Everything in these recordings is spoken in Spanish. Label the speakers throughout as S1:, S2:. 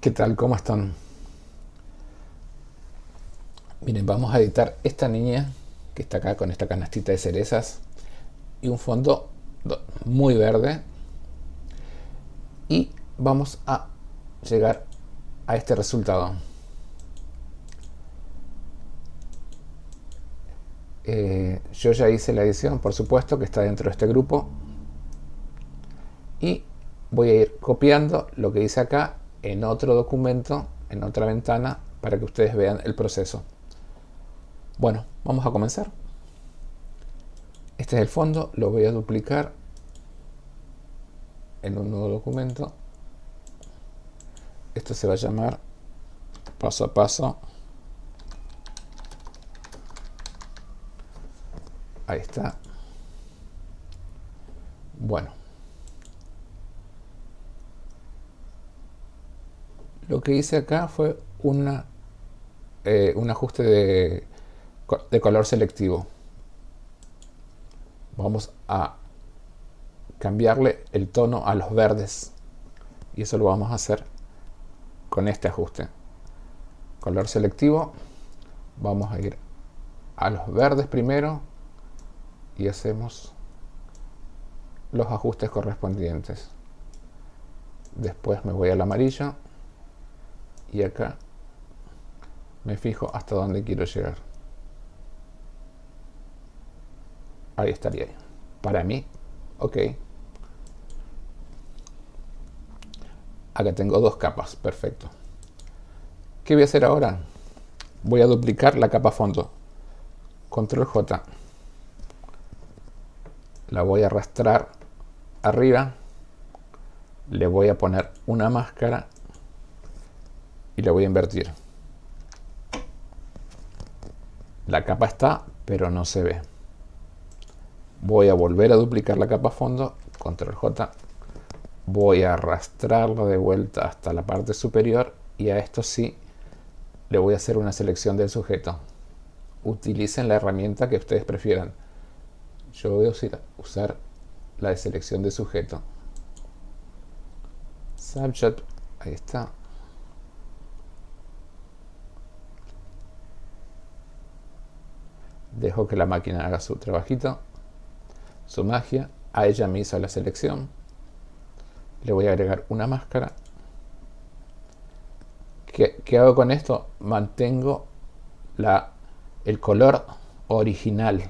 S1: ¿Qué tal? ¿Cómo están? Miren, vamos a editar esta niña que está acá con esta canastita de cerezas y un fondo muy verde, y vamos a llegar a este resultado. Yo ya hice la edición, por supuesto, que está dentro de este grupo, y voy a ir copiando lo que hice acá en otro documento, en otra ventana, para que ustedes vean el proceso. Bueno, vamos a comenzar. Este es el fondo, lo voy a duplicar en un nuevo documento. Esto se va a llamar paso a paso. Ahí está. Bueno, lo que hice acá fue un ajuste de color selectivo. Vamos a cambiarle el tono a los verdes, y eso lo vamos a hacer con este ajuste. Color selectivo, vamos a ir a los verdes primero y hacemos los ajustes correspondientes. Después me voy al amarillo y acá me fijo hasta dónde quiero llegar. Ahí estaría. Para mí, ok. Acá tengo dos capas, perfecto. ¿Qué voy a hacer ahora? Voy a duplicar la capa fondo. Control J. La voy a arrastrar arriba. Le voy a poner una máscara y la voy a invertir. La capa está, pero no se ve. Voy a volver a duplicar la capa fondo. Control J. Voy a arrastrarlo de vuelta hasta la parte superior, y a esto sí le voy a hacer una selección del sujeto. Utilicen la herramienta que ustedes prefieran. Yo voy a usar la de selección de sujeto. Subject, ahí está. Dejo que la máquina haga su trabajito, su magia. A ella me hizo la selección. Le voy a agregar una máscara. ¿Qué hago con esto? Mantengo el color original,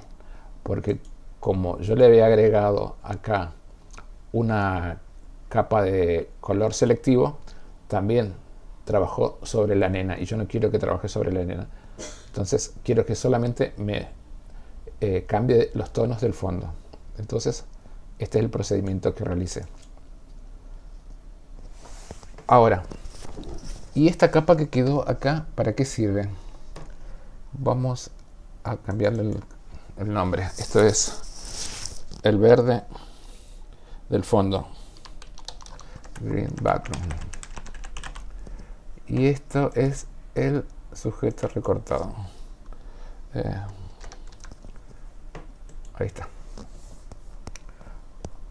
S1: porque como yo le había agregado acá una capa de color selectivo, también trabajó sobre la nena, y yo no quiero que trabaje sobre la nena. Entonces quiero que solamente me cambie los tonos del fondo. Entonces este es el procedimiento que realicé. Ahora, ¿y esta capa que quedó acá para qué sirve? Vamos a cambiarle el nombre. Esto es el verde del fondo, green background, y esto es el sujeto recortado. Ahí está.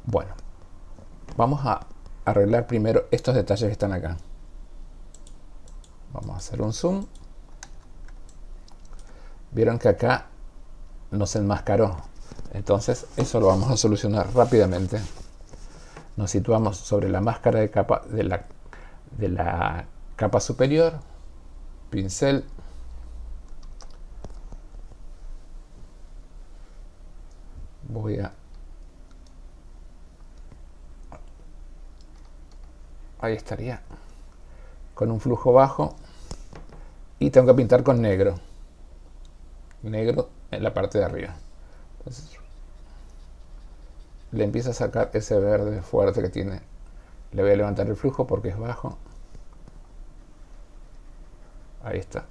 S1: Bueno, vamos a arreglar primero estos detalles que están acá. Vamos a hacer un zoom. Vieron que acá no se enmascaró, entonces eso lo vamos a solucionar rápidamente. Nos situamos sobre la máscara de capa de la capa superior, pincel, ahí estaría, con un flujo bajo, y tengo que pintar con negro en la parte de arriba. Entonces le empiezo a sacar ese verde fuerte que tiene. Le voy a levantar el flujo porque es bajo. Ahí está.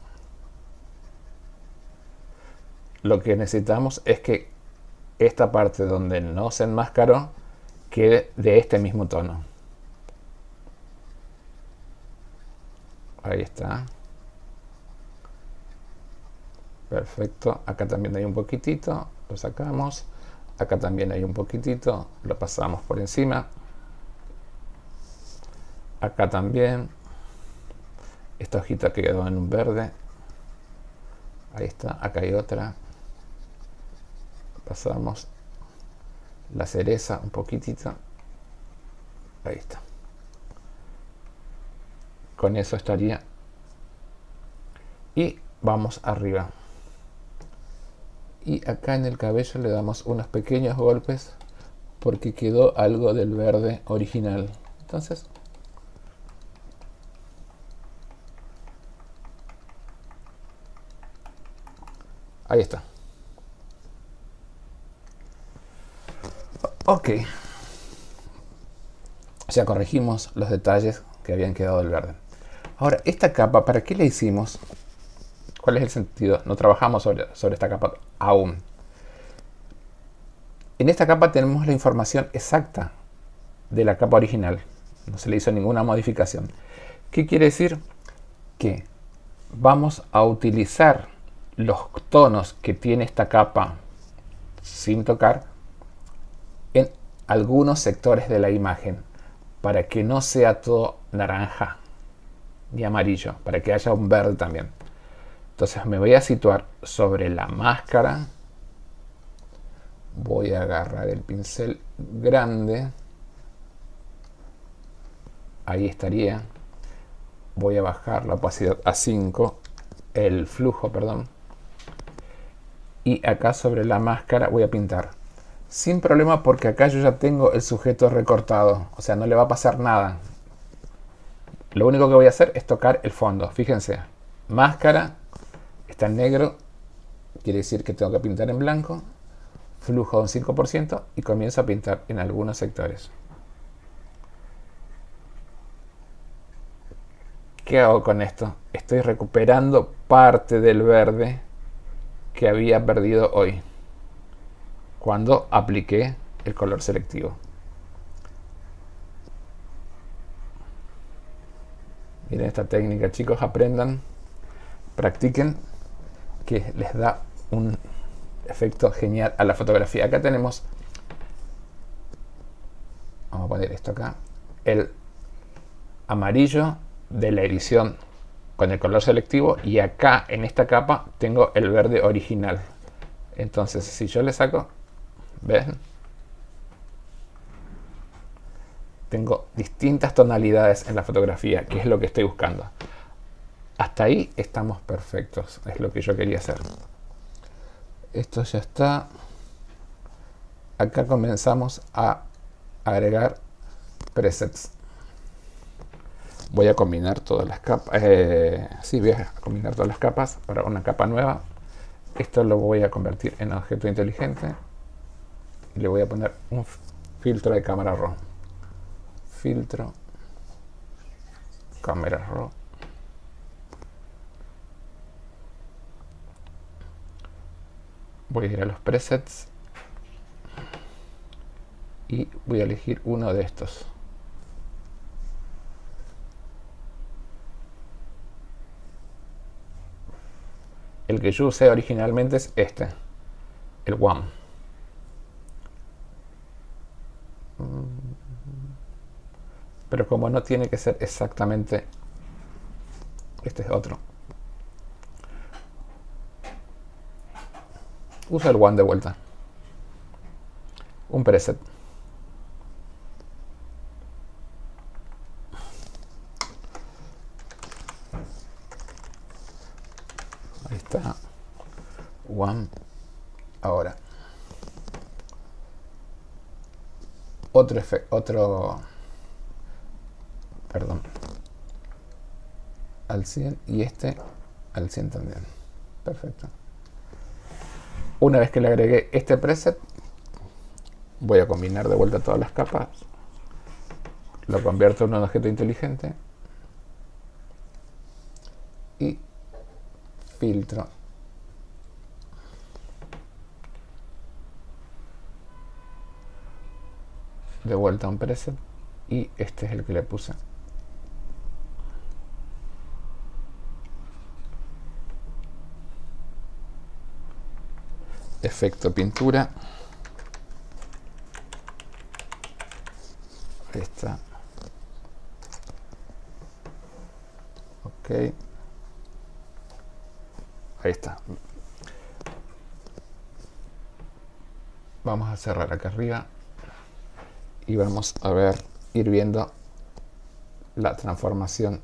S1: Lo que necesitamos es que esta parte donde no se enmascaró quede de este mismo tono. Ahí está. Perfecto. Acá también hay un poquitito, lo sacamos. Acá también hay un poquitito, lo pasamos por encima. Acá también. Esta hojita quedó en un verde. Ahí está, acá hay otra. Pasamos la cereza un poquitito. Ahí está. Con eso estaría. Y vamos arriba. Y acá en el cabello le damos unos pequeños golpes porque quedó algo del verde original. Entonces, ahí está. Ok. Ya corregimos los detalles que habían quedado del verde. Ahora, esta capa, ¿para qué la hicimos? ¿Cuál es el sentido? No trabajamos sobre esta capa aún. En esta capa tenemos la información exacta de la capa original. No se le hizo ninguna modificación. ¿Qué quiere decir? Que vamos a utilizar los tonos que tiene esta capa sin tocar en algunos sectores de la imagen para que no sea todo naranja ni amarillo, para que haya un verde también. Entonces me voy a situar sobre la máscara. Voy a agarrar el pincel grande. Ahí estaría. Voy a bajar la opacidad a 5. El flujo, perdón. Y acá sobre la máscara voy a pintar. Sin problema porque acá yo ya tengo el sujeto recortado. O sea, no le va a pasar nada. Lo único que voy a hacer es tocar el fondo. Fíjense. Máscara. Está en negro. Quiere decir que tengo que pintar en blanco. Flujo de un 5% y comienzo a pintar en algunos sectores. ¿Qué hago con esto? Estoy recuperando parte del verde que había perdido hoy cuando apliqué el color selectivo. Miren esta técnica, chicos, aprendan, practiquen, que les da un efecto genial a la fotografía. Acá tenemos, vamos a poner esto acá, el amarillo de la edición con el color selectivo, y acá en esta capa tengo el verde original. Entonces si yo le saco, ¿ven? Tengo distintas tonalidades en la fotografía, que es lo que estoy buscando. Hasta ahí estamos perfectos, es lo que yo quería hacer. Esto ya está. Acá comenzamos a agregar presets. Voy a combinar todas las capas. Sí, voy a combinar todas las capas para una capa nueva. Esto lo voy a convertir en objeto inteligente. Y le voy a poner un filtro de cámara RAW. Filtro. Cámara RAW. Voy a ir a los presets. Y voy a elegir uno de estos. El que yo usé originalmente es este, el One. Pero como no tiene que ser exactamente, este es otro. Usa el One de vuelta. Un preset. Ahí está. One. Ahora. Otro efecto. Perdón. Al 100 y este al 100 también. Perfecto. Una vez que le agregué este preset, voy a combinar de vuelta todas las capas. Lo convierto en un objeto inteligente. Y filtro. De vuelta a un preset. Y este es el que le puse. Efecto pintura. Ahí está. Ok. Ok. Ahí está. Vamos a cerrar acá arriba y vamos a ver, ir viendo la transformación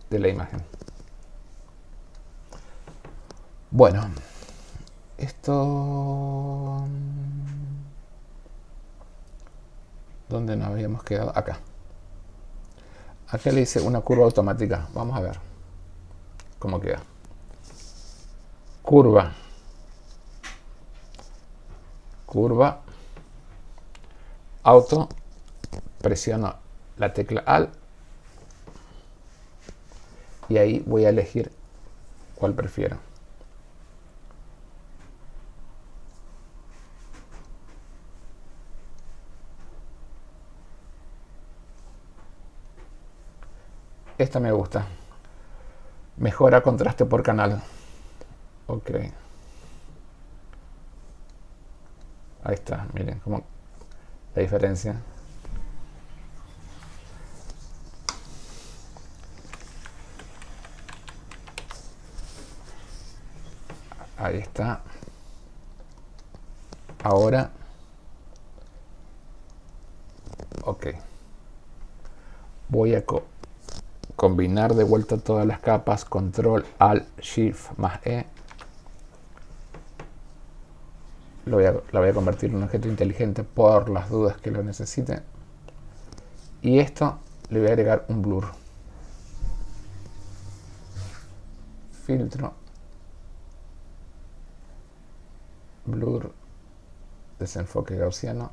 S1: de la imagen. Bueno, esto... ¿Dónde nos habíamos quedado? Acá. Acá le hice una curva automática. Vamos a ver cómo queda. Curva. Curva. Auto. Presiono la tecla Alt. Y ahí voy a elegir cuál prefiero. Esta me gusta. Mejora contraste por canal. Ok. Ahí está, miren cómo la diferencia. Ahí está. Ahora. Ok. Voy a combinar de vuelta todas las capas. Control, Alt, Shift más E. La voy a convertir en un objeto inteligente por las dudas que lo necesite. Y esto le voy a agregar un blur. Filtro. Blur. Desenfoque gaussiano.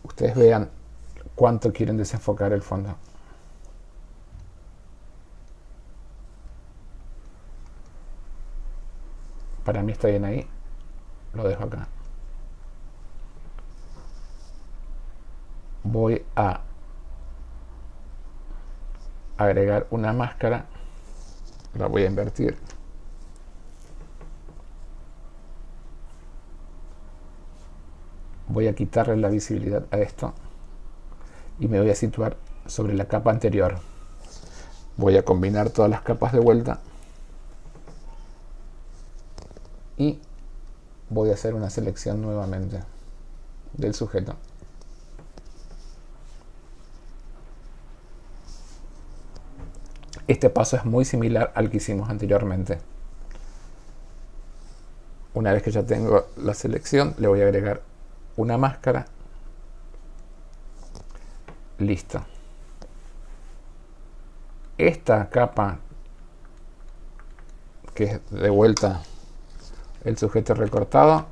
S1: Ustedes vean cuánto quieren desenfocar el fondo. Para mí está bien ahí. Lo dejo acá. Voy a agregar una máscara. La voy a invertir. Voy a quitarle la visibilidad a esto. Y me voy a situar sobre la capa anterior. Voy a combinar todas las capas de vuelta. Y voy a hacer una selección nuevamente del sujeto. Este paso es muy similar al que hicimos anteriormente. Una vez que ya tengo la selección, le voy a agregar una máscara. Listo. Esta capa, que es de vuelta el sujeto recortado,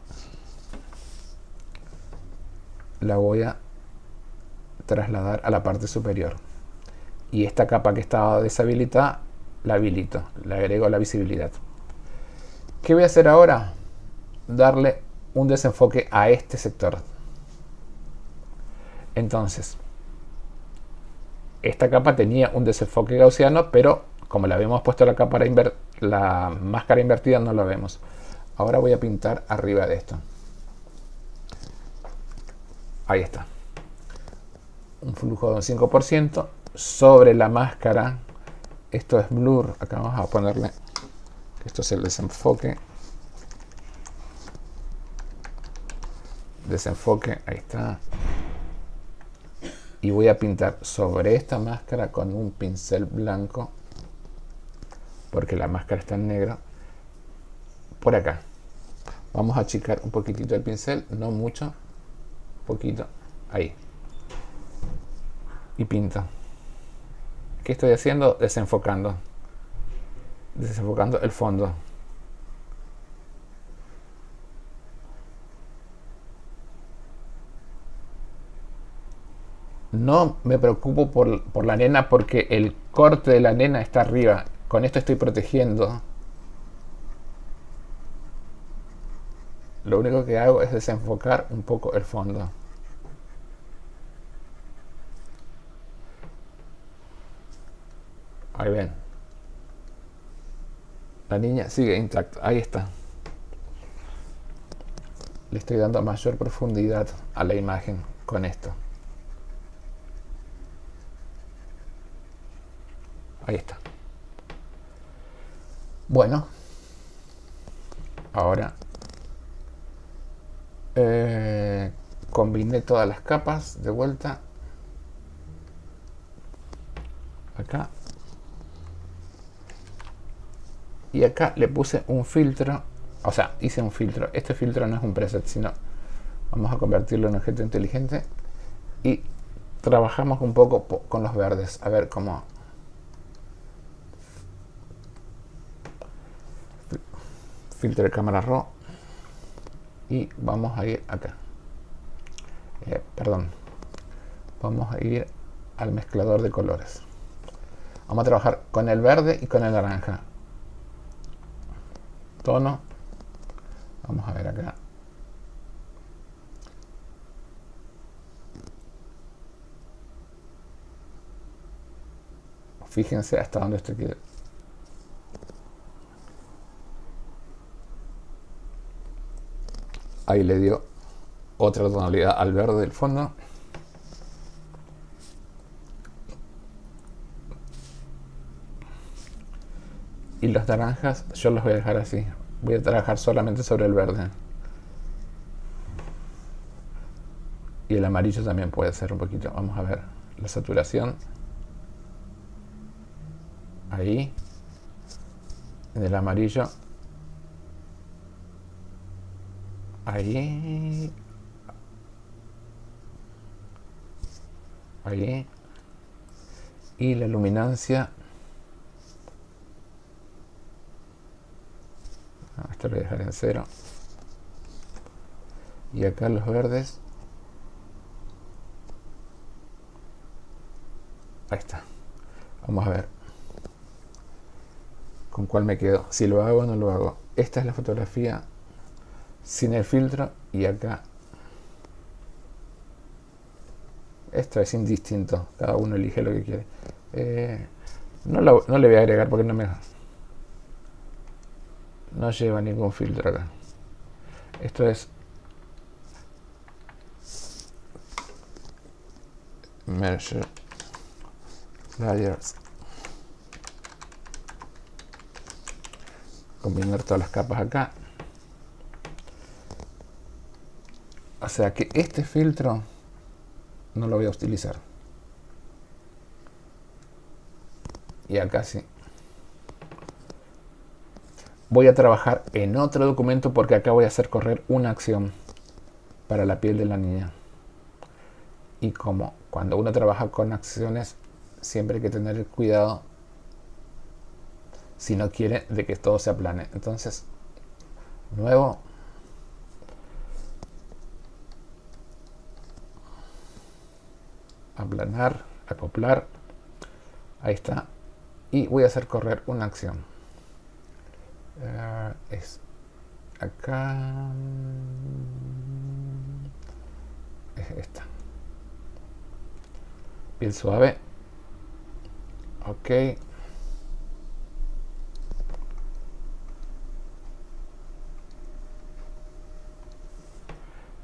S1: la voy a trasladar a la parte superior. Y esta capa que estaba deshabilitada, la habilito, le agrego la visibilidad. ¿Qué voy a hacer ahora? Darle un desenfoque a este sector. Entonces, esta capa tenía un desenfoque gaussiano, pero como le habíamos puesto la máscara invertida, no lo vemos. Ahora voy a pintar arriba de esto. Ahí está. Un flujo de un 5% sobre la máscara. Esto es blur. Acá vamos a ponerle que esto es el desenfoque. Desenfoque, ahí está. Y voy a pintar sobre esta máscara con un pincel blanco, porque la máscara está en negro. Por acá. Vamos a achicar un poquitito el pincel, no mucho, poquito, ahí. Y pinto. ¿Qué estoy haciendo? Desenfocando. Desenfocando el fondo. No me preocupo por la nena porque el corte de la nena está arriba. Con esto estoy protegiendo. Lo único que hago es desenfocar un poco el fondo. Ahí ven. La niña sigue intacta. Ahí está. Le estoy dando mayor profundidad a la imagen con esto. Ahí está. Bueno, ahora combiné todas las capas de vuelta acá, y acá le puse un filtro, o sea, hice un filtro. Este filtro no es un preset, sino vamos a convertirlo en objeto inteligente, y trabajamos un poco con los verdes, a ver cómo. Filtro de cámara RAW, y vamos a ir acá, perdón, vamos a ir al mezclador de colores. Vamos a trabajar con el verde y con el naranja. Tono, vamos a ver acá. Fíjense hasta dónde estoy aquí. Ahí le dio otra tonalidad al verde del fondo. Y los naranjas yo los voy a dejar así. Voy a trabajar solamente sobre el verde. Y el amarillo también puede ser un poquito. Vamos a ver la saturación. Ahí. En el amarillo. Ahí. Ahí. Y la luminancia. Esto lo voy a dejar en 0. Y acá los verdes. Ahí está. Vamos a ver con cuál me quedo. Si lo hago o no lo hago. Esta es la fotografía sin el filtro, y acá esto es indistinto, cada uno elige lo que quiere. No le voy a agregar porque no lleva ningún filtro acá. Esto es Merge Layers, combinar todas las capas acá. O sea que este filtro no lo voy a utilizar. Y acá sí. Voy a trabajar en otro documento porque acá voy a hacer correr una acción para la piel de la niña. Y como cuando uno trabaja con acciones, siempre hay que tener cuidado si no quiere de que todo se aplane. Entonces, nuevo. Aplanar, acoplar. Ahí está. Y voy a hacer correr una acción. Es acá. Es esta. Piel suave. Ok.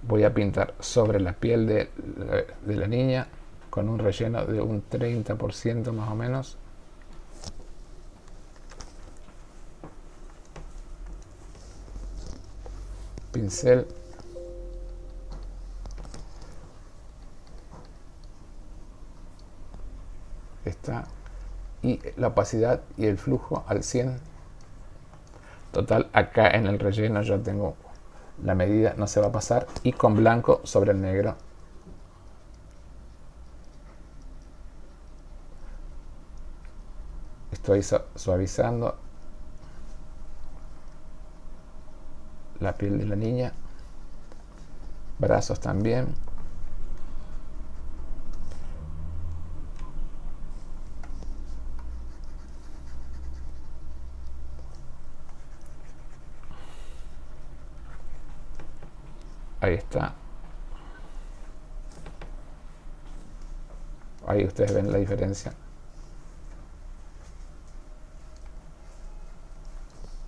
S1: Voy a pintar sobre la piel de la niña con un relleno de un 30% más o menos. Pincel. Está. Y la opacidad y el flujo al 100. Total, acá en el relleno yo tengo la medida, no se va a pasar. Y con blanco sobre el negro. Estoy suavizando la piel de la niña. Brazos también. Ahí está. Ahí ustedes ven la diferencia.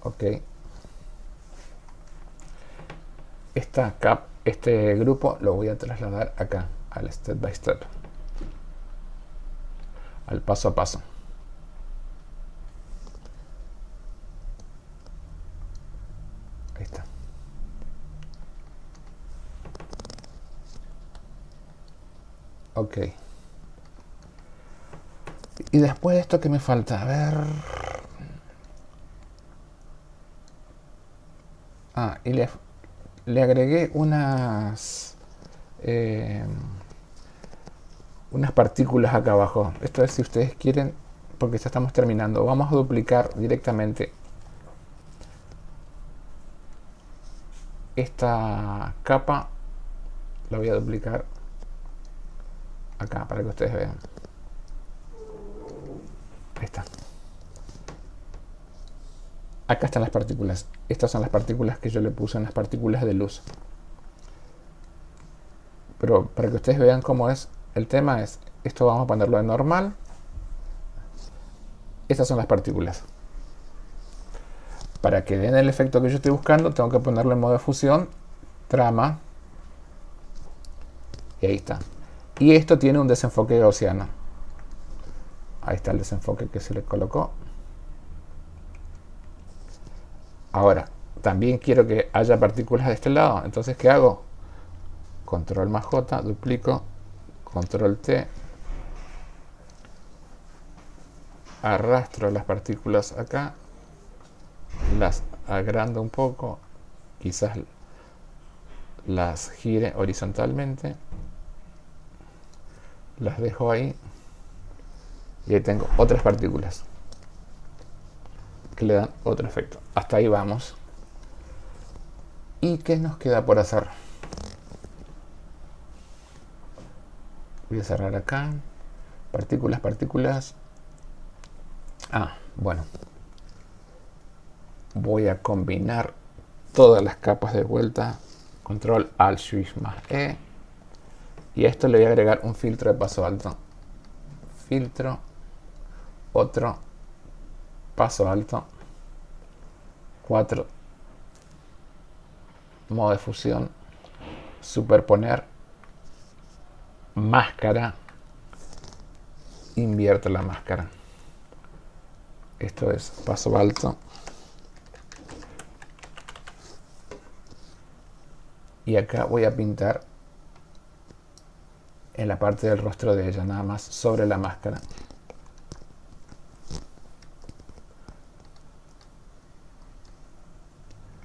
S1: Ok. Este grupo lo voy a trasladar acá, al step by step, al paso a paso. está. Ok. Y después de esto, ¿qué me falta? A ver. Ah, y le agregué unas partículas acá abajo. Esto es si ustedes quieren, porque ya estamos terminando. Vamos a duplicar directamente esta capa. La voy a duplicar acá para que ustedes vean. Ahí está. Acá están las partículas. Estas son las partículas que yo le puse en las partículas de luz. Pero para que ustedes vean cómo es, el tema es, esto vamos a ponerlo en normal. Estas son las partículas. Para que den el efecto que yo estoy buscando, tengo que ponerlo en modo de fusión, trama. Y ahí está. Y esto tiene un desenfoque gaussiano. Ahí está el desenfoque que se le colocó. Ahora, también quiero que haya partículas de este lado. Entonces, ¿qué hago? Control más J, duplico, control T, arrastro las partículas acá, las agrando un poco, quizás las gire horizontalmente, las dejo ahí y ahí tengo otras partículas que le dan otro efecto. Hasta ahí vamos. ¿Y qué nos queda por hacer? Voy a cerrar acá. Partículas, partículas. Ah, bueno. Voy a combinar todas las capas de vuelta. Control Alt Shift más E. Y a esto le voy a agregar un filtro de paso alto. Filtro. Otro. Paso alto. 4. Modo de fusión. Superponer. Máscara. Invierto la máscara. Esto es paso alto. Y acá voy a pintar en la parte del rostro de ella, nada más sobre la máscara.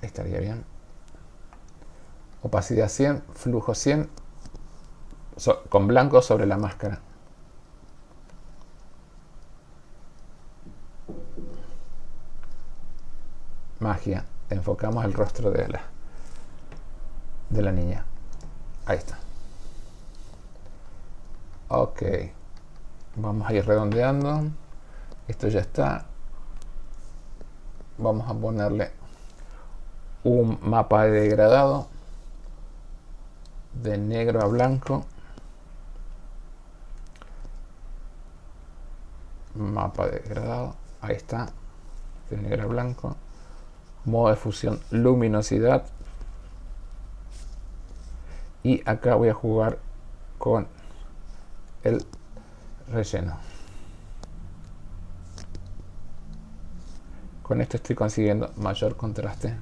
S1: Estaría bien. Opacidad 100, flujo 100, con blanco sobre la máscara. Magia. Enfocamos el rostro de la niña. Ahí está. Ok. Vamos a ir redondeando. Esto ya está. Vamos a ponerle un mapa de degradado de negro a blanco. Mapa de degradado. Ahí está. De negro a blanco. Modo de fusión, luminosidad. Y acá voy a jugar con el relleno. Con esto estoy consiguiendo mayor contraste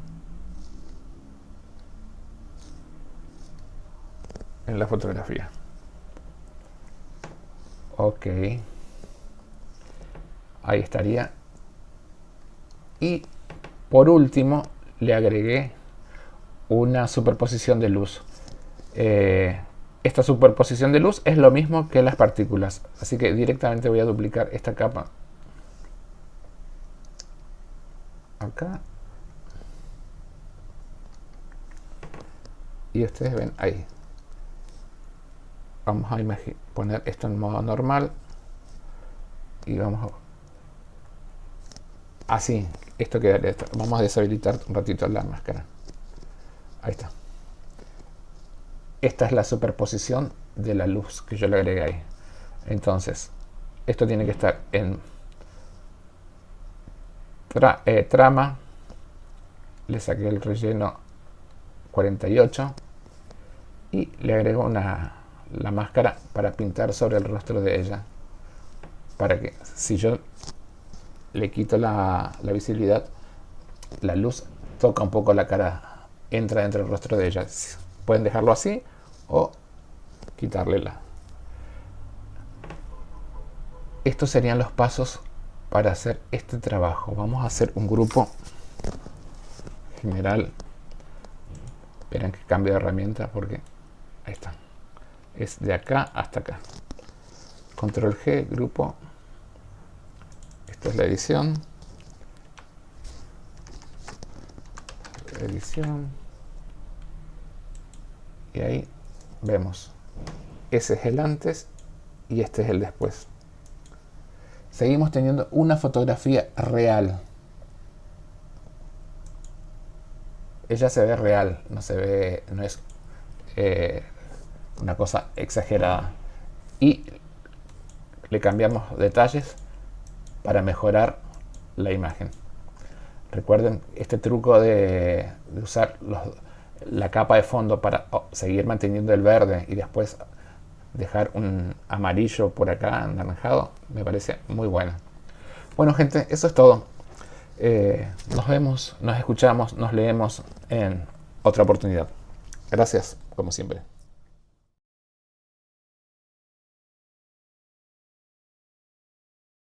S1: en la fotografía. Ok. Ahí estaría. Y por último le agregué una superposición de luz. Esta superposición de luz es lo mismo que las partículas, así que directamente voy a duplicar esta capa acá y ustedes ven ahí. Vamos a poner esto en modo normal y vamos a así, esto quedaría. Vamos a deshabilitar un ratito la máscara. Ahí está. Esta es la superposición de la luz que yo le agregué ahí. Entonces, esto tiene que estar en trama. Le saqué el relleno 48 y le agrego la máscara para pintar sobre el rostro de ella. Para que si yo le quito la visibilidad, la luz toca un poco la cara, entra dentro del rostro de ella. Pueden dejarlo así o quitarle la. Estos serían los pasos para hacer este trabajo. Vamos a hacer un grupo general. Esperen que cambie de herramienta porque ahí está. Es de acá hasta acá. Control G, grupo. Esta es la edición. Edición. Y ahí vemos. Ese es el antes y este es el después. Seguimos teniendo una fotografía real. Ella se ve real, no se ve, no es una cosa exagerada. Y le cambiamos detalles para mejorar la imagen. Recuerden este truco de usar la capa de fondo para seguir manteniendo el verde y después dejar un amarillo por acá, anaranjado, me parece muy bueno. Bueno, gente, eso es todo. Nos vemos, nos escuchamos, nos leemos en otra oportunidad. Gracias, como siempre.